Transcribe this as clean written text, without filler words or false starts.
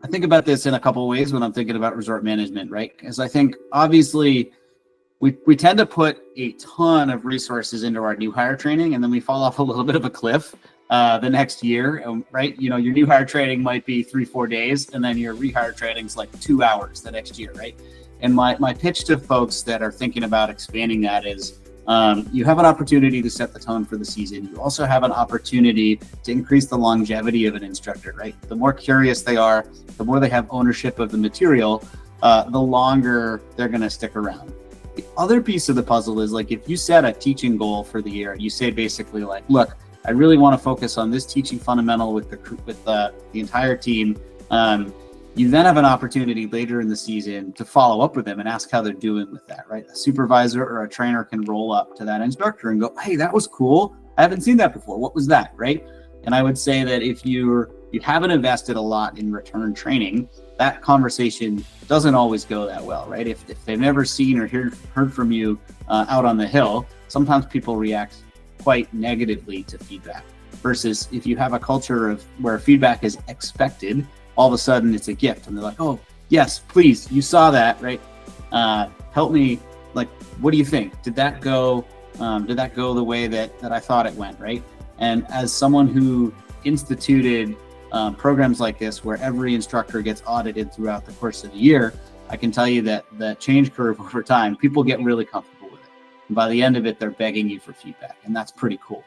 I think about this in a couple of ways when I'm thinking about resort management, right? Because I think obviously we tend to put a ton of resources into our new hire training, and then we fall off a little bit of a cliff the next year, right? You know, your new hire training might be 3-4 days, and then your rehire training is like 2 hours the next year, right? And my pitch to folks that are thinking about expanding that is, you have an opportunity to set the tone for the season. You also have an opportunity to increase the longevity of an instructor, right? The more curious they are, the more they have ownership of the material, the longer they're going to stick around. The other piece of the puzzle is, like, if you set a teaching goal for the year, you say basically like, look, I really want to focus on this teaching fundamental with the entire team. You then have an opportunity later in the season to follow up with them and ask how they're doing with that, right? A supervisor or a trainer can roll up to that instructor and go, hey, that was cool. I haven't seen that before. What was that, right? And I would say that if you haven't invested a lot in return training, that conversation doesn't always go that well, right? If they've never seen or heard from you out on the hill, sometimes people react quite negatively to feedback. Versus if you have a culture of where feedback is expected, all of a sudden it's a gift, and they're like, oh yes, please, you saw that, right? Help me, like, what do you think? Did that go the way that I thought it went, right? And as someone who instituted programs like this, where every instructor gets audited throughout the course of the year, I can tell you that the change curve over time, people get really comfortable with it. And by the end of it, they're begging you for feedback, and that's pretty cool.